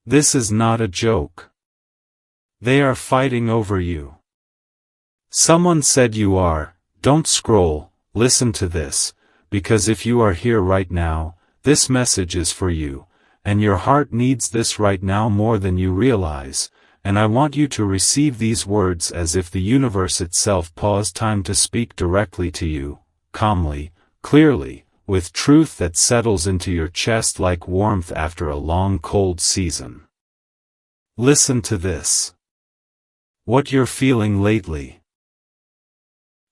This is not a joke. They are fighting over you. Someone said you are. Don't scroll, listen to this, because if you are here right now, this message is for you, and your heart needs this right now more than you realize, and I want you to receive these words as if the universe itself paused time to speak directly to you, calmly, clearly, with truth that settles into your chest like warmth after a long cold season. Listen to this. What you're feeling lately.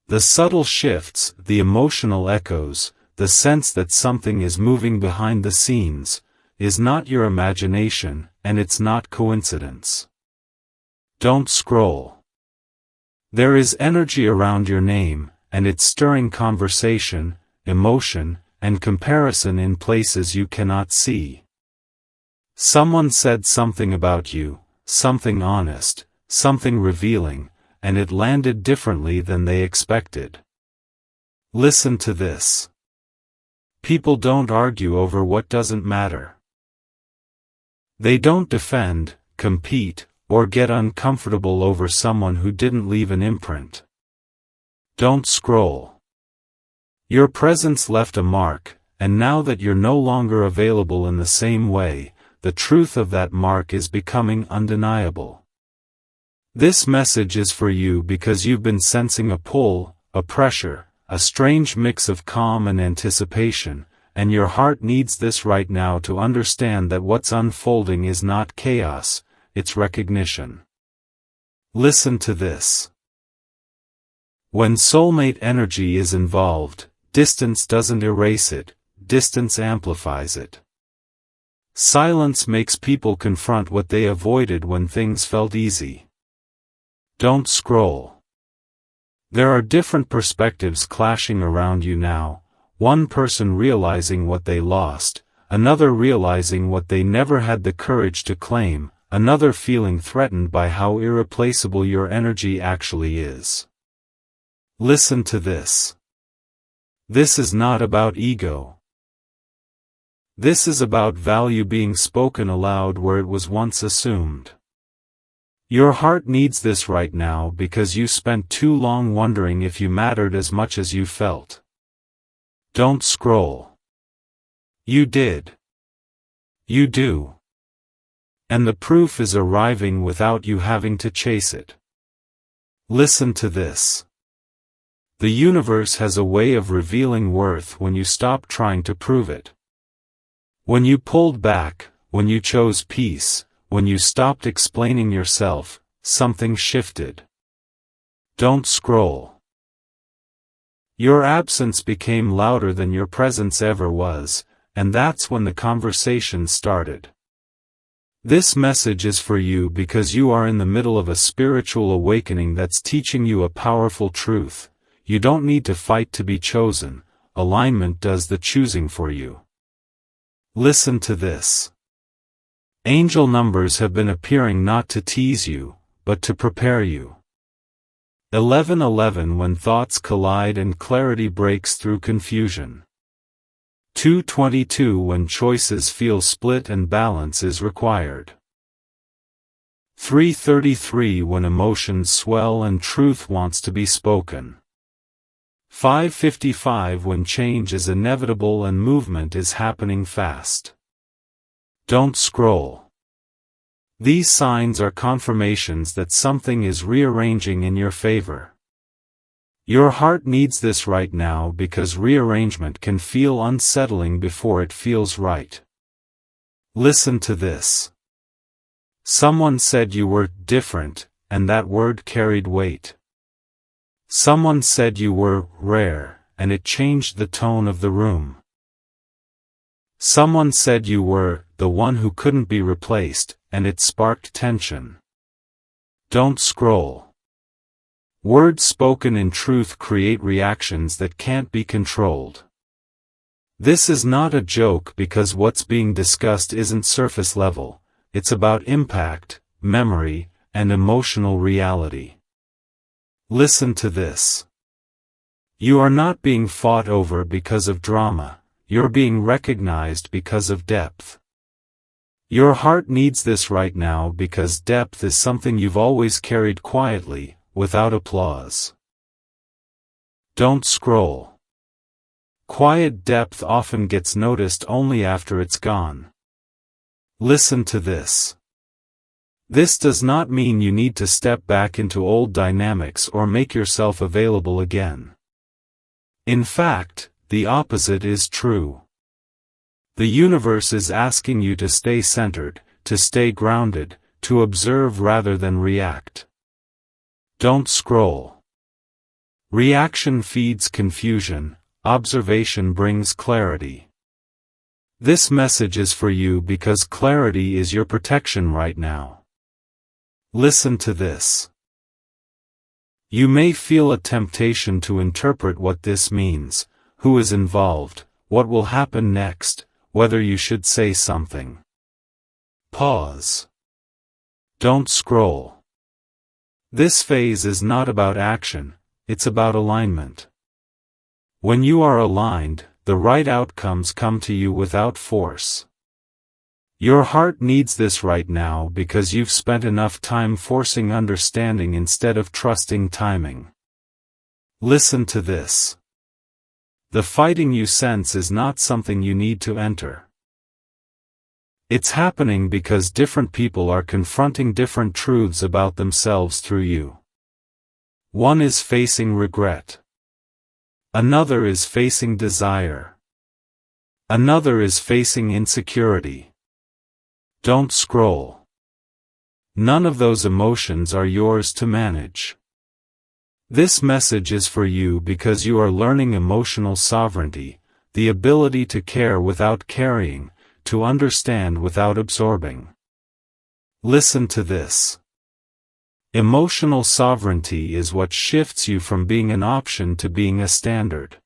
The subtle shifts, the emotional echoes, the sense that something is moving behind the scenes, is not your imagination, and it's not coincidence. Don't scroll. There is energy around your name, and it's stirring conversation, emotion, and comparison in places you cannot see. Someone said something about you, something honest, something revealing, and it landed differently than they expected. Listen to this. People don't argue over what doesn't matter. They don't defend, compete, or get uncomfortable over someone who didn't leave an imprint. Don't scroll. Your presence left a mark, and now that you're no longer available in the same way, the truth of that mark is becoming undeniable. This message is for you because you've been sensing a pull, a pressure, a strange mix of calm and anticipation, and your heart needs this right now to understand that what's unfolding is not chaos, it's recognition. Listen to this. When soulmate energy is involved, distance doesn't erase it, distance amplifies it. Silence makes people confront what they avoided when things felt easy. Don't scroll. There are different perspectives clashing around you now, one person realizing what they lost, another realizing what they never had the courage to claim, another feeling threatened by how irreplaceable your energy actually is. Listen to this. This is not about ego. This is about value being spoken aloud where it was once assumed. Your heart needs this right now because you spent too long wondering if you mattered as much as you felt. Don't scroll. You did. You do. And the proof is arriving without you having to chase it. Listen to this. The universe has a way of revealing worth when you stop trying to prove it. When you pulled back, when you chose peace, when you stopped explaining yourself, something shifted. Don't scroll. Your absence became louder than your presence ever was, and that's when the conversation started. This message is for you because you are in the middle of a spiritual awakening that's teaching you a powerful truth. You don't need to fight to be chosen, alignment does the choosing for you. Listen to this. Angel numbers have been appearing not to tease you, but to prepare you. 11:11 when thoughts collide and clarity breaks through confusion. 2:22 when choices feel split and balance is required. 3:33 when emotions swell and truth wants to be spoken. 5:55 when change is inevitable and movement is happening fast. Don't scroll. These signs are confirmations that something is rearranging in your favor. Your heart needs this right now because rearrangement can feel unsettling before it feels right. Listen to this. Someone said you were different, and that word carried weight. Someone said you were rare, and it changed the tone of the room. Someone said you were the one who couldn't be replaced, and it sparked tension. Don't scroll. Words spoken in truth create reactions that can't be controlled. This is not a joke because what's being discussed isn't surface level, it's about impact, memory, and emotional reality. Listen to this. You are not being fought over because of drama, you're being recognized because of depth. Your heart needs this right now because depth is something you've always carried quietly, without applause. Don't scroll. Quiet depth often gets noticed only after it's gone. Listen to this. This does not mean you need to step back into old dynamics or make yourself available again. In fact, the opposite is true. The universe is asking you to stay centered, to stay grounded, to observe rather than react. Don't scroll. Reaction feeds confusion, observation brings clarity. This message is for you because clarity is your protection right now. Listen to this. You may feel a temptation to interpret what this means, who is involved, what will happen next, whether you should say something. Pause. Don't scroll. This phase is not about action, it's about alignment. When you are aligned, the right outcomes come to you without force. Your heart needs this right now because you've spent enough time forcing understanding instead of trusting timing. Listen to this. The fighting you sense is not something you need to enter. It's happening because different people are confronting different truths about themselves through you. One is facing regret. Another is facing desire. Another is facing insecurity. Don't scroll. None of those emotions are yours to manage. This message is for you because you are learning emotional sovereignty, the ability to care without carrying, to understand without absorbing. Listen to this. Emotional sovereignty is what shifts you from being an option to being a standard.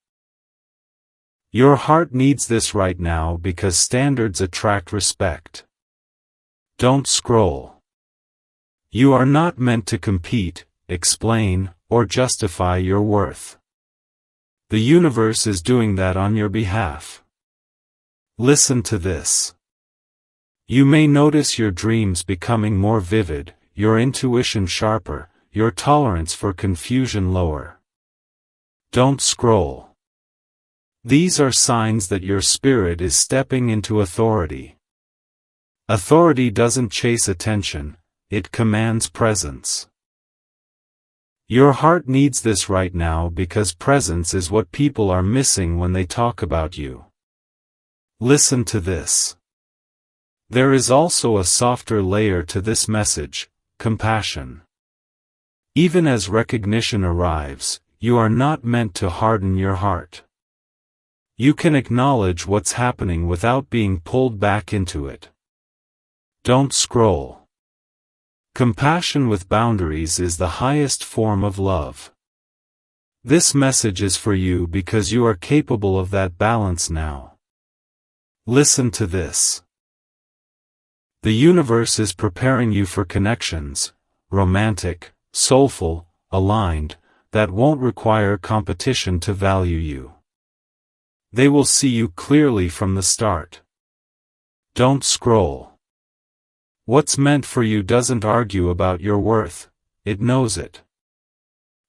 Your heart needs this right now because standards attract respect. Don't scroll. You are not meant to compete, explain, or justify your worth. The universe is doing that on your behalf. Listen to this. You may notice your dreams becoming more vivid, your intuition sharper, your tolerance for confusion lower. Don't scroll. These are signs that your spirit is stepping into authority. Authority doesn't chase attention, it commands presence. Your heart needs this right now because presence is what people are missing when they talk about you. Listen to this. There is also a softer layer to this message, compassion. Even as recognition arrives, you are not meant to harden your heart. You can acknowledge what's happening without being pulled back into it. Don't scroll. Compassion with boundaries is the highest form of love. This message is for you because you are capable of that balance now. Listen to this. The universe is preparing you for connections, romantic, soulful, aligned, that won't require competition to value you. They will see you clearly from the start. Don't scroll. What's meant for you doesn't argue about your worth, it knows it.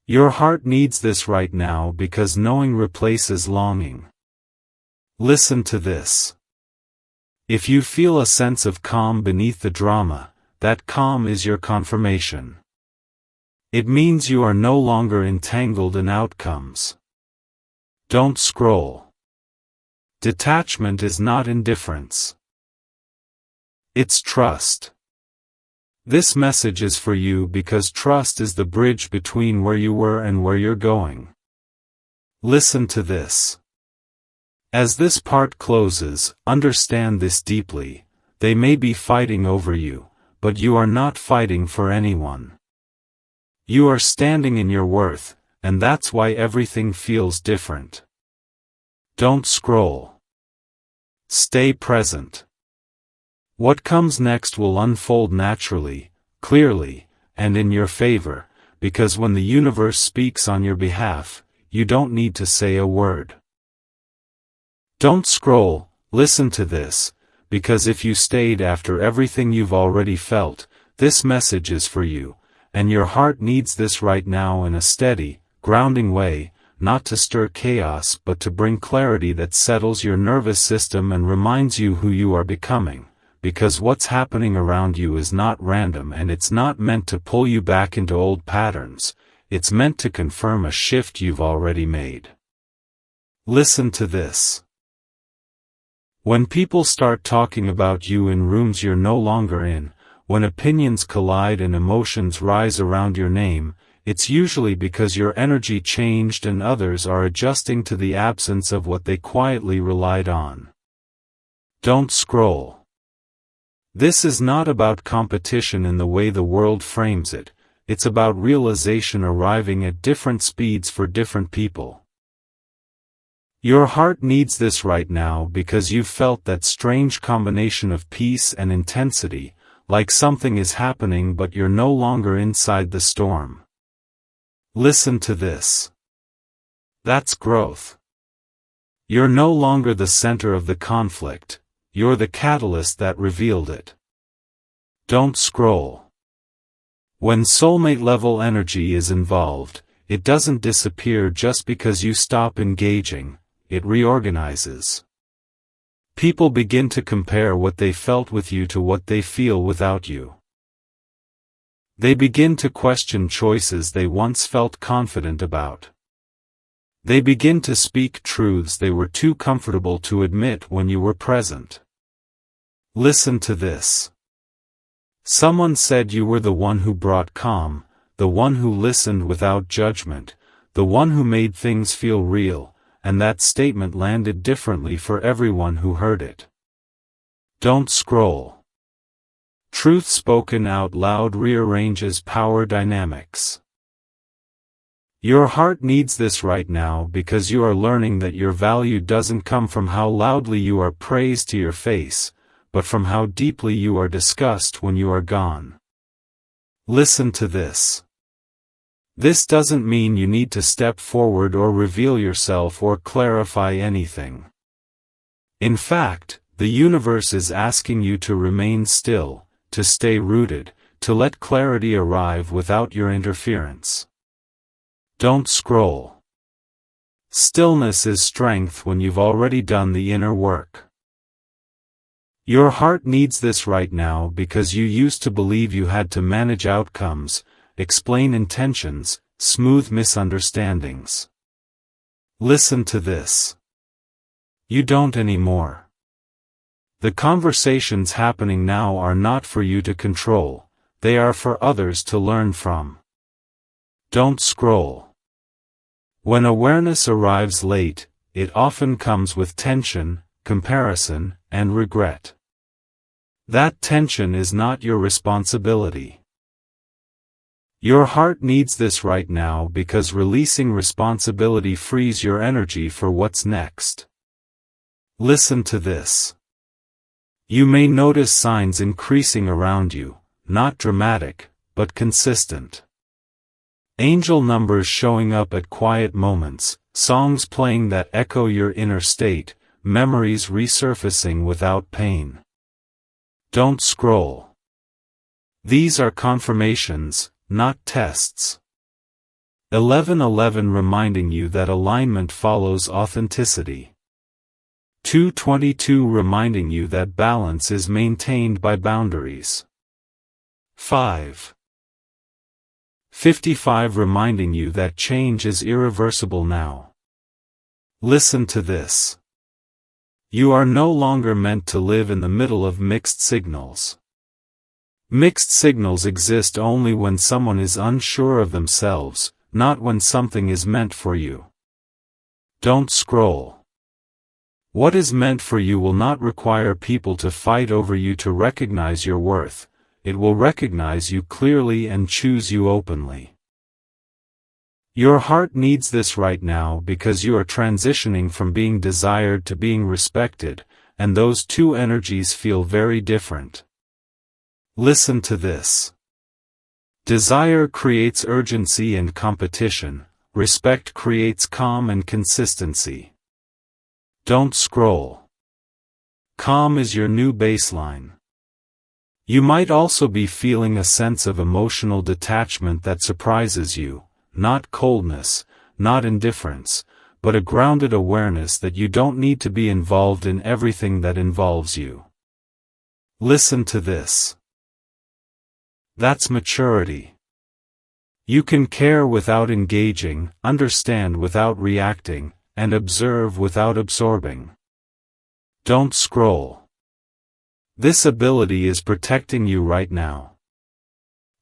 Your heart needs this right now because knowing replaces longing. Listen to this. If you feel a sense of calm beneath the drama, that calm is your confirmation. It means you are no longer entangled in outcomes. Don't scroll. Detachment is not indifference. It's trust. This message is for you because trust is the bridge between where you were and where you're going. Listen to this. As this part closes, understand this deeply. They may be fighting over you, but you are not fighting for anyone. You are standing in your worth, and that's why everything feels different. Don't scroll. Stay present. What comes next will unfold naturally, clearly, and in your favor, because when the universe speaks on your behalf, you don't need to say a word. Don't scroll, listen to this, because if you stayed after everything you've already felt, this message is for you, and your heart needs this right now in a steady, grounding way, not to stir chaos but to bring clarity that settles your nervous system and reminds you who you are becoming, because what's happening around you is not random and it's not meant to pull you back into old patterns, it's meant to confirm a shift you've already made. Listen to this. When people start talking about you in rooms you're no longer in, when opinions collide and emotions rise around your name, it's usually because your energy changed and others are adjusting to the absence of what they quietly relied on. Don't scroll. This is not about competition in the way the world frames it, it's about realization arriving at different speeds for different people. Your heart needs this right now because you've felt that strange combination of peace and intensity, like something is happening but you're no longer inside the storm. Listen to this. That's growth. You're no longer the center of the conflict, you're the catalyst that revealed it. Don't scroll. When soulmate-level energy is involved, it doesn't disappear just because you stop engaging, it reorganizes. People begin to compare what they felt with you to what they feel without you. They begin to question choices they once felt confident about. They begin to speak truths they were too comfortable to admit when you were present. Listen to this. Someone said you were the one who brought calm, the one who listened without judgment, the one who made things feel real, and that statement landed differently for everyone who heard it. Don't scroll. Truth spoken out loud rearranges power dynamics. Your heart needs this right now because you are learning that your value doesn't come from how loudly you are praised to your face, but from how deeply you are discussed when you are gone. Listen to this. This doesn't mean you need to step forward or reveal yourself or clarify anything. In fact, the universe is asking you to remain still, to stay rooted, to let clarity arrive without your interference. Don't scroll. Stillness is strength when you've already done the inner work. Your heart needs this right now because you used to believe you had to manage outcomes, explain intentions, smooth misunderstandings. Listen to this. You don't anymore. The conversations happening now are not for you to control, they are for others to learn from. Don't scroll. When awareness arrives late, it often comes with tension, comparison, and regret. That tension is not your responsibility. Your heart needs this right now because releasing responsibility frees your energy for what's next. Listen to this. You may notice signs increasing around you, not dramatic, but consistent. Angel numbers showing up at quiet moments, songs playing that echo your inner state, memories resurfacing without pain. Don't scroll. These are confirmations, not tests. 1111 reminding you that alignment follows authenticity. 222 reminding you that balance is maintained by boundaries. 55 reminding you that change is irreversible now. Listen to this. You are no longer meant to live in the middle of mixed signals. Mixed signals exist only when someone is unsure of themselves, not when something is meant for you. Don't scroll. What is meant for you will not require people to fight over you to recognize your worth, it will recognize you clearly and choose you openly. Your heart needs this right now because you are transitioning from being desired to being respected, and those two energies feel very different. Listen to this. Desire creates urgency and competition, respect creates calm and consistency. Don't scroll. Calm is your new baseline. You might also be feeling a sense of emotional detachment that surprises you, not coldness, not indifference, but a grounded awareness that you don't need to be involved in everything that involves you. Listen to this. That's maturity. You can care without engaging, understand without reacting, and observe without absorbing. Don't scroll. This ability is protecting you right now.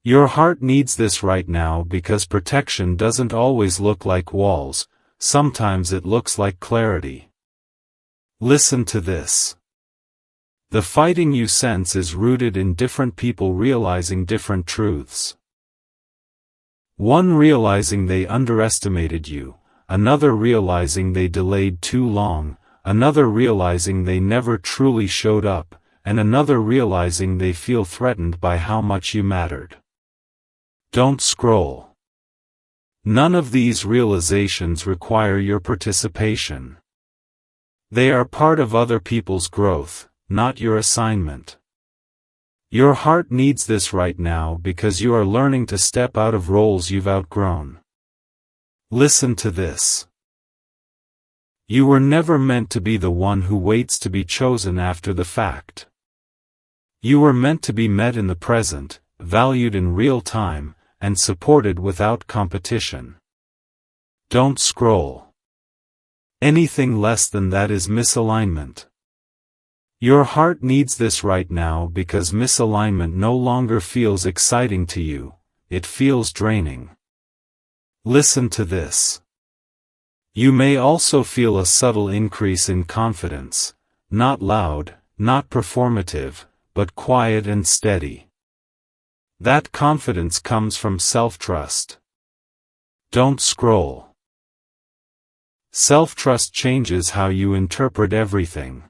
Your heart needs this right now because protection doesn't always look like walls, sometimes it looks like clarity. Listen to this. The fighting you sense is rooted in different people realizing different truths. One realizing they underestimated you, another realizing they delayed too long, another realizing they never truly showed up, and another realizing they feel threatened by how much you mattered. Don't scroll. None of these realizations require your participation. They are part of other people's growth, not your assignment. Your heart needs this right now because you are learning to step out of roles you've outgrown. Listen to this. You were never meant to be the one who waits to be chosen after the fact. You were meant to be met in the present, valued in real time, and supported without competition. Don't scroll. Anything less than that is misalignment. Your heart needs this right now because misalignment no longer feels exciting to you, it feels draining. Listen to this. You may also feel a subtle increase in confidence, not loud, not performative, but quiet and steady. That confidence comes from self-trust. Don't scroll. Self-trust changes how you interpret everything.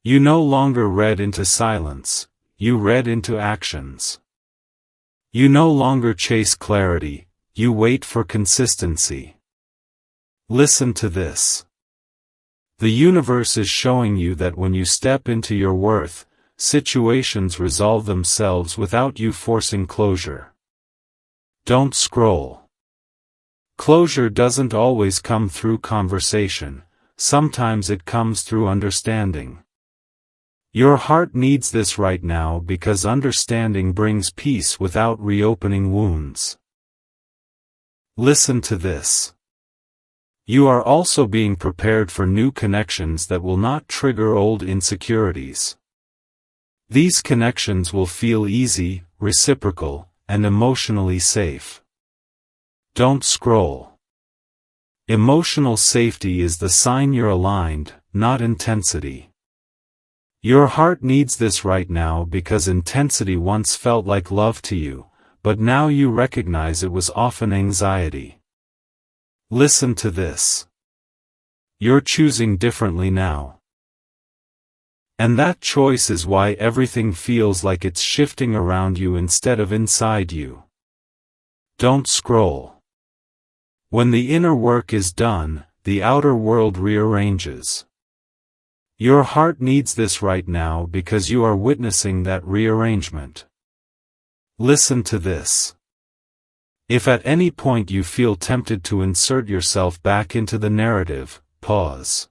You no longer read into silence, you read into actions. You no longer chase clarity, you wait for consistency. Listen to this. The universe is showing you that when you step into your worth, situations resolve themselves without you forcing closure. Don't scroll. Closure doesn't always come through conversation, sometimes it comes through understanding. Your heart needs this right now because understanding brings peace without reopening wounds. Listen to this. You are also being prepared for new connections that will not trigger old insecurities. These connections will feel easy, reciprocal, and emotionally safe. Don't scroll. Emotional safety is the sign you're aligned, not intensity. Your heart needs this right now because intensity once felt like love to you, but now you recognize it was often anxiety. Listen to this. You're choosing differently now. And that choice is why everything feels like it's shifting around you instead of inside you. Don't scroll. When the inner work is done, the outer world rearranges. Your heart needs this right now because you are witnessing that rearrangement. Listen to this. If at any point you feel tempted to insert yourself back into the narrative, pause.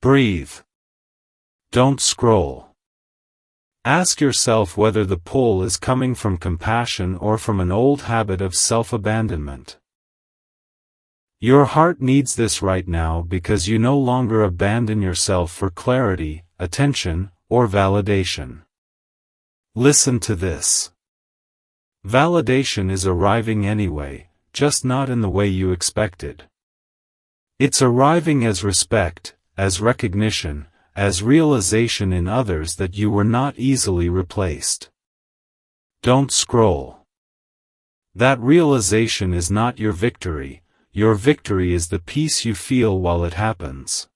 Breathe. Don't scroll. Ask yourself whether the pull is coming from compassion or from an old habit of self-abandonment. Your heart needs this right now because you no longer abandon yourself for clarity, attention, or validation. Listen to this. Validation is arriving anyway, just not in the way you expected. It's arriving as respect, as recognition, as realization in others that you were not easily replaced. Don't scroll. That realization is not your victory is the peace you feel while it happens.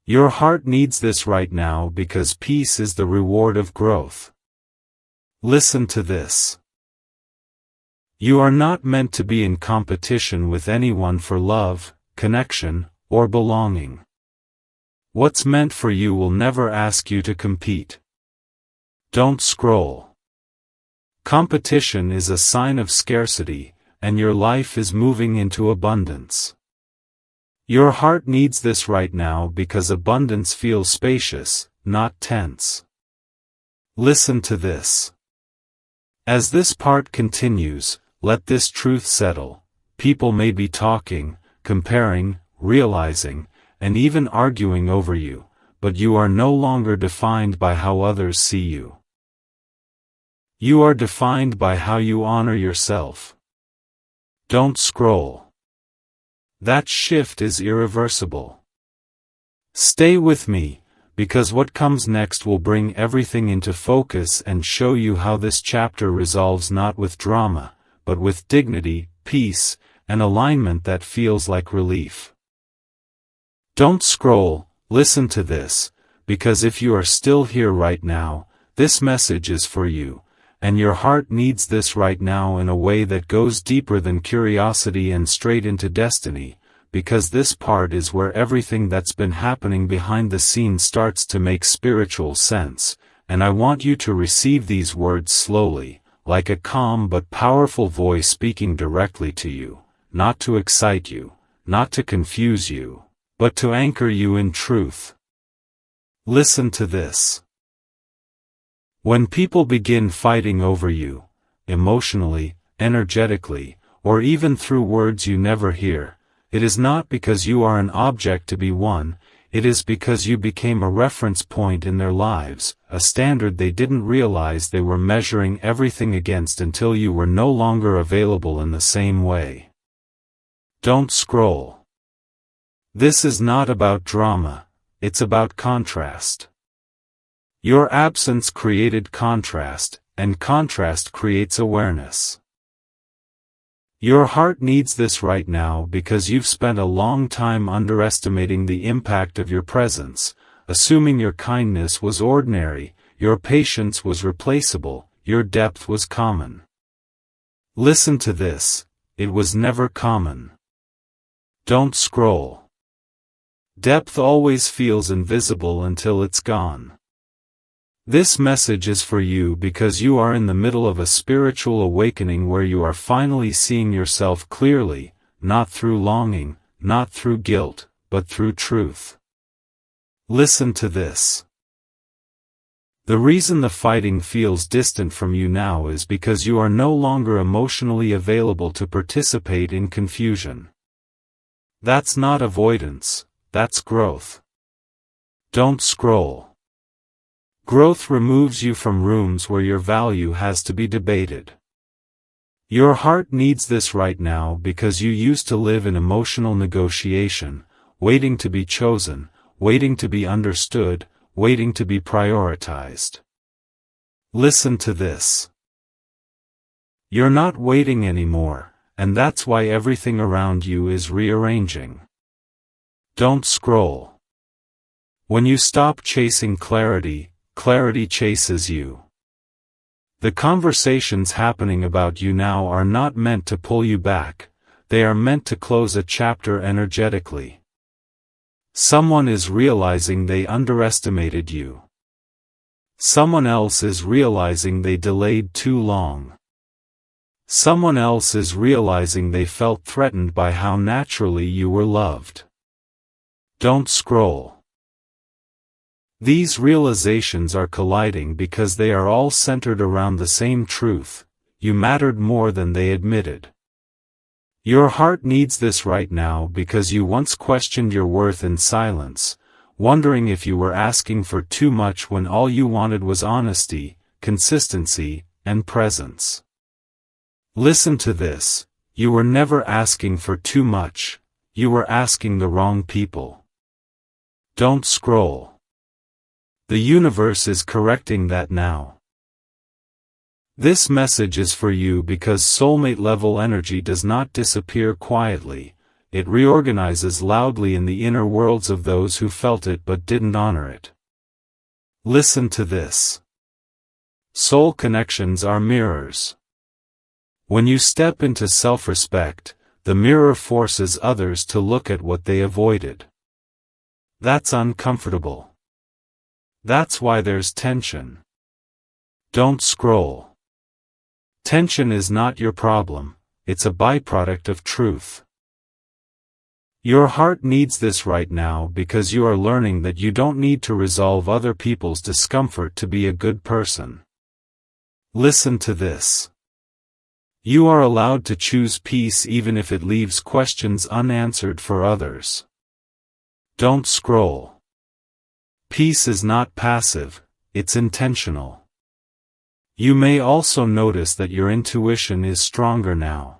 Your heart needs this right now because peace is the reward of growth. Listen to this. You are not meant to be in competition with anyone for love, connection, or belonging. What's meant for you will never ask you to compete. Don't scroll. Competition is a sign of scarcity, and your life is moving into abundance. Your heart needs this right now because abundance feels spacious, not tense. Listen to this. As this part continues, let this truth settle. People may be talking, comparing, realizing, and even arguing over you, but you are no longer defined by how others see you. You are defined by how you honor yourself. Don't scroll. That shift is irreversible. Stay with me, because what comes next will bring everything into focus and show you how this chapter resolves not with drama, but with dignity, peace, and alignment that feels like relief. Don't scroll, listen to this, because if you are still here right now, this message is for you, and your heart needs this right now in a way that goes deeper than curiosity and straight into destiny, because this part is where everything that's been happening behind the scenes starts to make spiritual sense, and I want you to receive these words slowly, like a calm but powerful voice speaking directly to you, not to excite you, not to confuse you, but to anchor you in truth. Listen to this. When people begin fighting over you, emotionally, energetically, or even through words you never hear, it is not because you are an object to be won, it is because you became a reference point in their lives, a standard they didn't realize they were measuring everything against until you were no longer available in the same way. Don't scroll. This is not about drama, it's about contrast. Your absence created contrast, and contrast creates awareness. Your heart needs this right now because you've spent a long time underestimating the impact of your presence, assuming your kindness was ordinary, your patience was replaceable, your depth was common. Listen to this, it was never common. Don't scroll. Depth always feels invisible until it's gone. This message is for you because you are in the middle of a spiritual awakening where you are finally seeing yourself clearly, not through longing, not through guilt, but through truth. Listen to this. The reason the fighting feels distant from you now is because you are no longer emotionally available to participate in confusion. That's not avoidance, that's growth. Don't scroll. Growth removes you from rooms where your value has to be debated. Your heart needs this right now because you used to live in emotional negotiation, waiting to be chosen, waiting to be understood, waiting to be prioritized. Listen to this. You're not waiting anymore, and that's why everything around you is rearranging. Don't scroll. When you stop chasing clarity, clarity chases you. The conversations happening about you now are not meant to pull you back, they are meant to close a chapter energetically. Someone is realizing they underestimated you. Someone else is realizing they delayed too long. Someone else is realizing they felt threatened by how naturally you were loved. Don't scroll. These realizations are colliding because they are all centered around the same truth: you mattered more than they admitted. Your heart needs this right now because you once questioned your worth in silence, wondering if you were asking for too much when all you wanted was honesty, consistency, and presence. Listen to this, you were never asking for too much, you were asking the wrong people. Don't scroll. The universe is correcting that now. This message is for you because soulmate-level energy does not disappear quietly, it reorganizes loudly in the inner worlds of those who felt it but didn't honor it. Listen to this. Soul connections are mirrors. When you step into self-respect, the mirror forces others to look at what they avoided. That's uncomfortable. That's why there's tension. Don't scroll. Tension is not your problem, it's a byproduct of truth. Your heart needs this right now because you are learning that you don't need to resolve other people's discomfort to be a good person. Listen to this. You are allowed to choose peace even if it leaves questions unanswered for others. Don't scroll. Peace is not passive, it's intentional. You may also notice that your intuition is stronger now.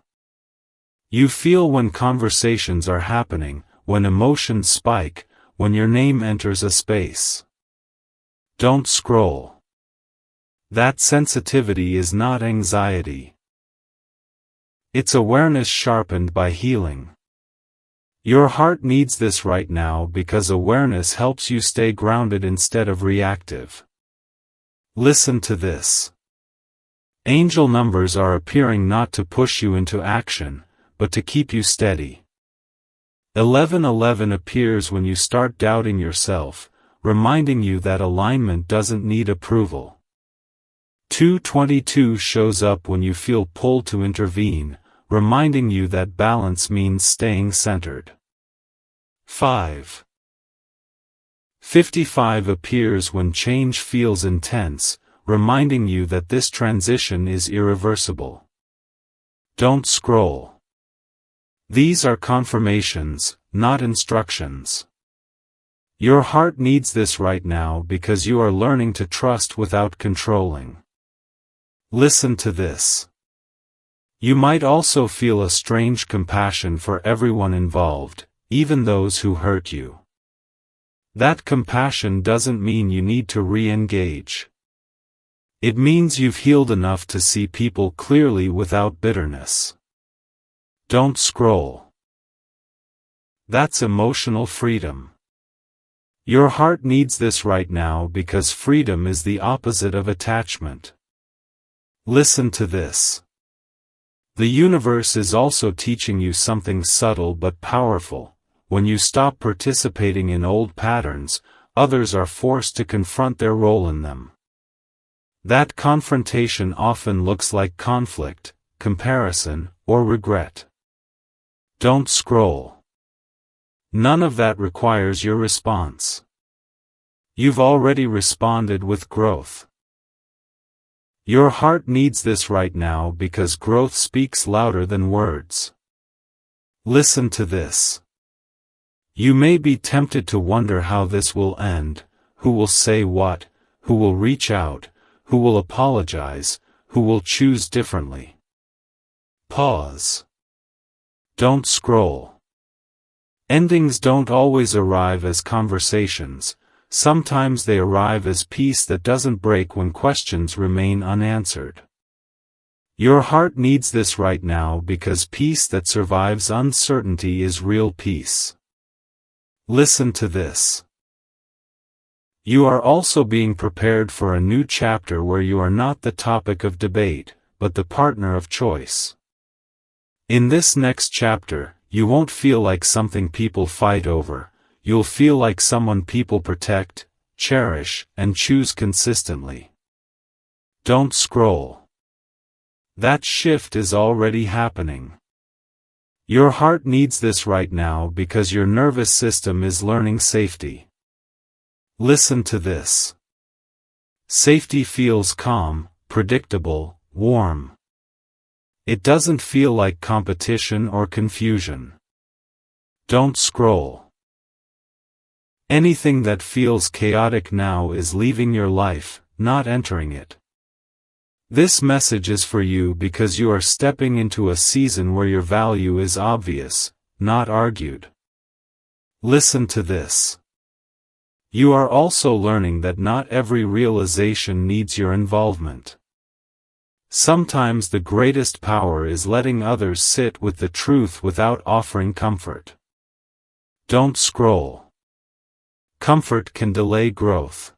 You feel when conversations are happening, when emotions spike, when your name enters a space. Don't scroll. That sensitivity is not anxiety. It's awareness sharpened by healing. Your heart needs this right now because awareness helps you stay grounded instead of reactive. Listen to this. Angel numbers are appearing not to push you into action, but to keep you steady. 1111 appears when you start doubting yourself, reminding you that alignment doesn't need approval. 222 shows up when you feel pulled to intervene, reminding you that balance means staying centered. 55 appears when change feels intense, reminding you that this transition is irreversible. Don't scroll. These are confirmations, not instructions. Your heart needs this right now because you are learning to trust without controlling. Listen to this. You might also feel a strange compassion for everyone involved, even those who hurt you. That compassion doesn't mean you need to re-engage. It means you've healed enough to see people clearly without bitterness. Don't scroll. That's emotional freedom. Your heart needs this right now because freedom is the opposite of attachment. Listen to this. The universe is also teaching you something subtle but powerful. When you stop participating in old patterns, others are forced to confront their role in them. That confrontation often looks like conflict, comparison, or regret. Don't scroll. None of that requires your response. You've already responded with growth. Your heart needs this right now because growth speaks louder than words. Listen to this. You may be tempted to wonder how this will end, who will say what, who will reach out, who will apologize, who will choose differently. Pause. Don't scroll. Endings don't always arrive as conversations, sometimes they arrive as peace that doesn't break when questions remain unanswered. Your heart needs this right now because peace that survives uncertainty is real peace. Listen to this. You are also being prepared for a new chapter where you are not the topic of debate, but the partner of choice. In this next chapter, you won't feel like something people fight over, you'll feel like someone people protect, cherish, and choose consistently. Don't scroll. That shift is already happening. Your heart needs this right now because your nervous system is learning safety. Listen to this. Safety feels calm, predictable, warm. It doesn't feel like competition or confusion. Don't scroll. Anything that feels chaotic now is leaving your life, not entering it. This message is for you because you are stepping into a season where your value is obvious, not argued. Listen to this. You are also learning that not every realization needs your involvement. Sometimes the greatest power is letting others sit with the truth without offering comfort. Don't scroll. Comfort can delay growth.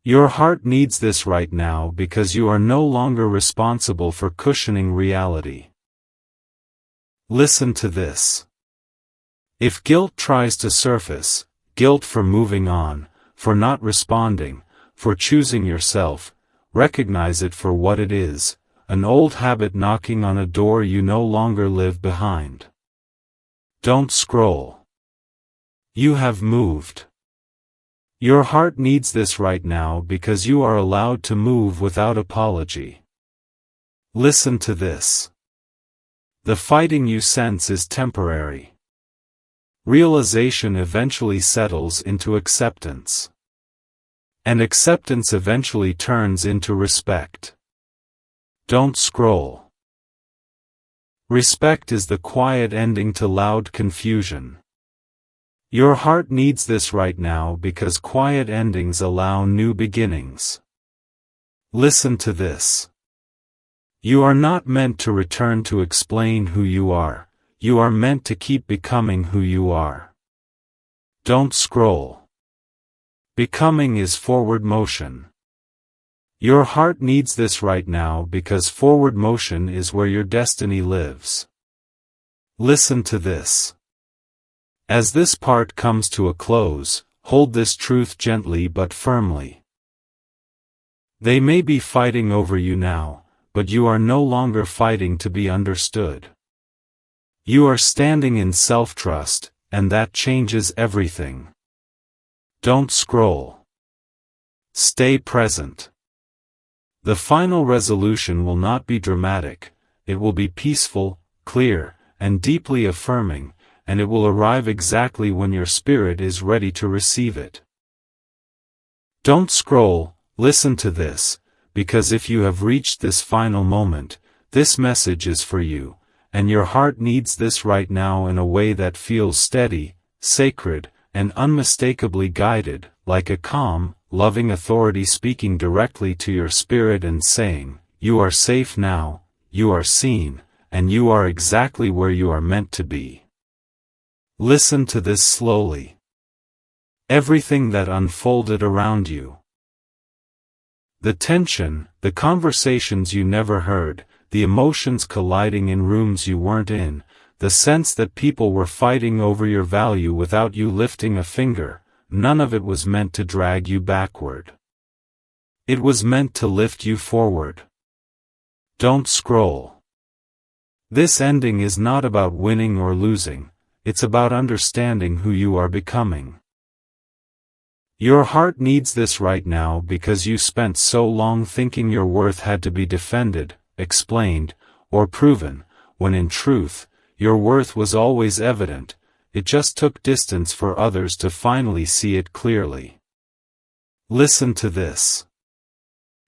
Your heart needs this right now because you are no longer responsible for cushioning reality. Listen to this. If guilt tries to surface, guilt for moving on, for not responding, for choosing yourself. Recognize it for what it is, an old habit knocking on a door you no longer live behind. Don't scroll. You have moved. Your heart needs this right now because you are allowed to move without apology. Listen to this. The fighting you sense is temporary. Realization eventually settles into acceptance. And acceptance eventually turns into respect. Don't scroll. Respect is the quiet ending to loud confusion. Your heart needs this right now because quiet endings allow new beginnings. Listen to this. You are not meant to return to explain who you are. You are meant to keep becoming who you are. Don't scroll. Becoming is forward motion. Your heart needs this right now because forward motion is where your destiny lives. Listen to this. As this part comes to a close, hold this truth gently but firmly. They may be fighting over you now, but you are no longer fighting to be understood. You are standing in self-trust, and that changes everything. Don't scroll. Stay present. The final resolution will not be dramatic, it will be peaceful, clear, and deeply affirming, and it will arrive exactly when your spirit is ready to receive it. Don't scroll, listen to this, because if you have reached this final moment, this message is for you, and your heart needs this right now in a way that feels steady, sacred, and unmistakably guided, like a calm, loving authority speaking directly to your spirit and saying, "You are safe now, you are seen, and you are exactly where you are meant to be." Listen to this slowly. Everything that unfolded around you. The tension, the conversations you never heard, the emotions colliding in rooms you weren't in, the sense that people were fighting over your value without you lifting a finger, none of it was meant to drag you backward. It was meant to lift you forward. Don't scroll. This ending is not about winning or losing. It's about understanding who you are becoming. Your heart needs this right now because you spent so long thinking your worth had to be defended, explained, or proven, when in truth, your worth was always evident, it just took distance for others to finally see it clearly. Listen to this.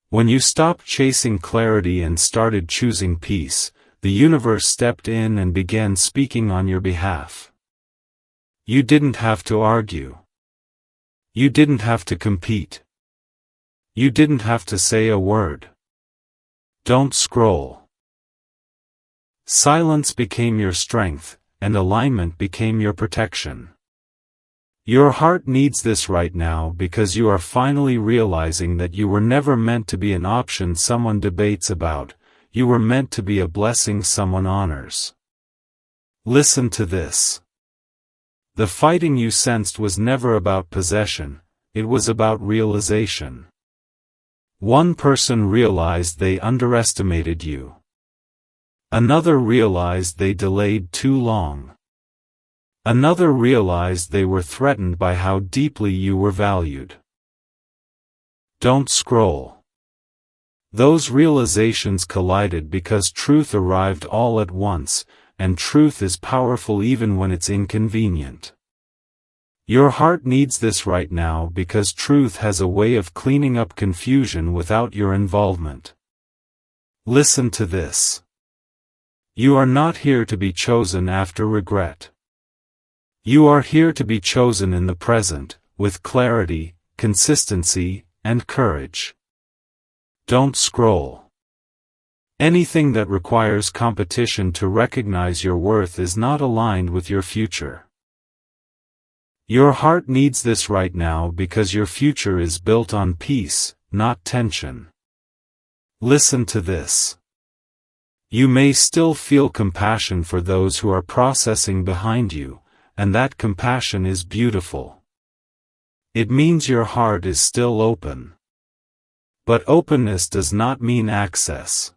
When you stopped chasing clarity and started choosing peace, the universe stepped in and began speaking on your behalf. You didn't have to argue. You didn't have to compete. You didn't have to say a word. Don't scroll. Silence became your strength, and alignment became your protection. Your heart needs this right now because you are finally realizing that you were never meant to be an option someone debates about, you were meant to be a blessing someone honors. Listen to this. The fighting you sensed was never about possession, it was about realization. One person realized they underestimated you. Another realized they delayed too long. Another realized they were threatened by how deeply you were valued. Don't scroll. Those realizations collided because truth arrived all at once, and truth is powerful even when it's inconvenient. Your heart needs this right now because truth has a way of cleaning up confusion without your involvement. Listen to this. You are not here to be chosen after regret. You are here to be chosen in the present, with clarity, consistency, and courage. Don't scroll. Anything that requires competition to recognize your worth is not aligned with your future. Your heart needs this right now because your future is built on peace, not tension. Listen to this. You may still feel compassion for those who are processing behind you, and that compassion is beautiful. It means your heart is still open. But openness does not mean access.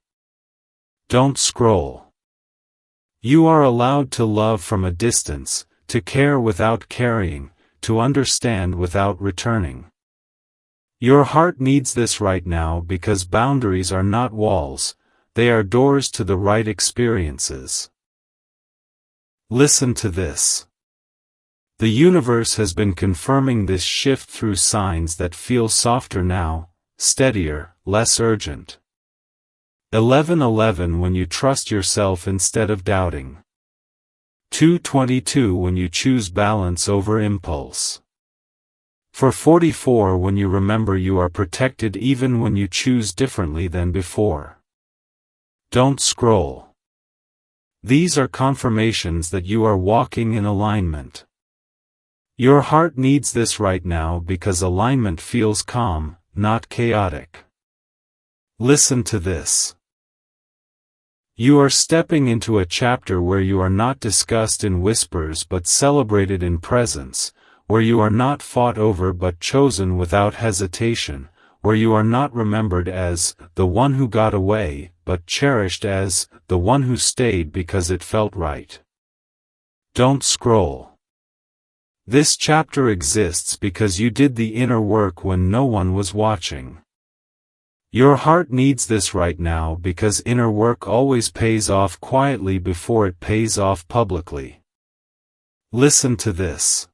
Don't scroll. You are allowed to love from a distance, to care without carrying, to understand without returning. Your heart needs this right now because boundaries are not walls, they are doors to the right experiences. Listen to this. The universe has been confirming this shift through signs that feel softer now, steadier, less urgent. 11:11 when you trust yourself instead of doubting. 2:22 when you choose balance over impulse. 4:44 when you remember you are protected even when you choose differently than before. Don't scroll. These are confirmations that you are walking in alignment. Your heart needs this right now because alignment feels calm, not chaotic. Listen to this. You are stepping into a chapter where you are not discussed in whispers but celebrated in presence, where you are not fought over but chosen without hesitation, where you are not remembered as the one who got away, but cherished as the one who stayed because it felt right. Don't scroll. This chapter exists because you did the inner work when no one was watching. Your heart needs this right now because inner work always pays off quietly before it pays off publicly. Listen to this.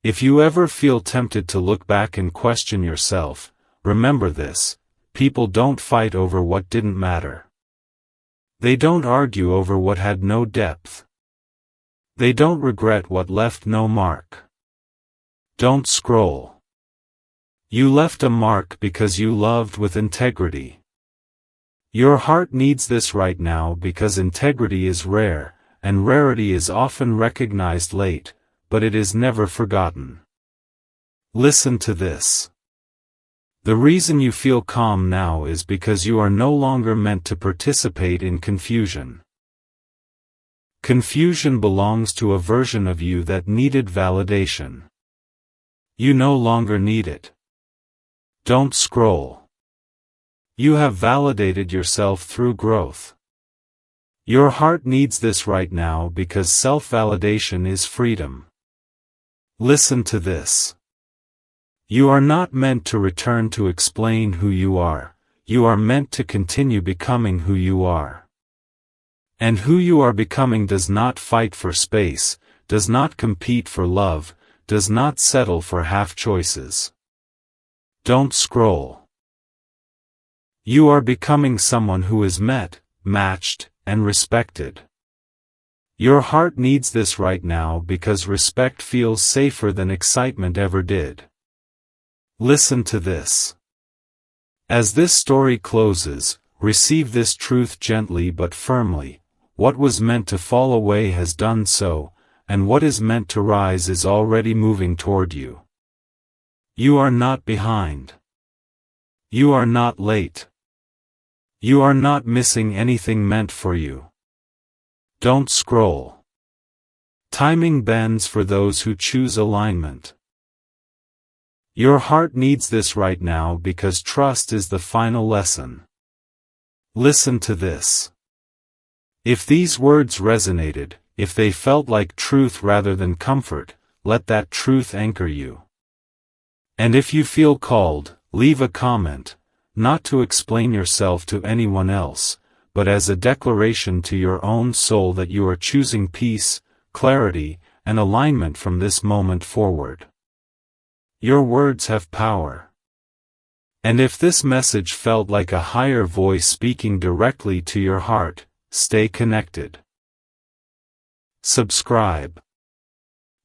If you ever feel tempted to look back and question yourself, remember this: people don't fight over what didn't matter. They don't argue over what had no depth. They don't regret what left no mark. Don't scroll. You left a mark because you loved with integrity. Your heart needs this right now because integrity is rare, and rarity is often recognized late, but it is never forgotten. Listen to this. The reason you feel calm now is because you are no longer meant to participate in confusion. Confusion belongs to a version of you that needed validation. You no longer need it. Don't scroll. You have validated yourself through growth. Your heart needs this right now because self-validation is freedom. Listen to this. You are not meant to return to explain who you are meant to continue becoming who you are. And who you are becoming does not fight for space, does not compete for love, does not settle for half choices. Don't scroll. You are becoming someone who is met, matched, and respected. Your heart needs this right now because respect feels safer than excitement ever did. Listen to this. As this story closes, receive this truth gently but firmly: what was meant to fall away has done so, and what is meant to rise is already moving toward you. You are not behind. You are not late. You are not missing anything meant for you. Don't scroll. Timing bends for those who choose alignment. Your heart needs this right now because trust is the final lesson. Listen to this. If these words resonated, if they felt like truth rather than comfort, let that truth anchor you. And if you feel called, leave a comment, not to explain yourself to anyone else, but as a declaration to your own soul that you are choosing peace, clarity, and alignment from this moment forward. Your words have power. And if this message felt like a higher voice speaking directly to your heart, stay connected. Subscribe.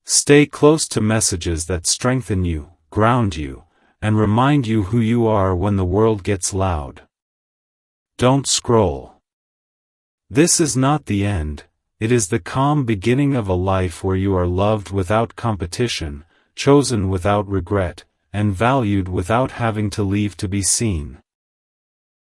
Stay close to messages that strengthen you, ground you, and remind you who you are when the world gets loud. Don't scroll. This is not the end, it is the calm beginning of a life where you are loved without competition, chosen without regret, and valued without having to leave to be seen.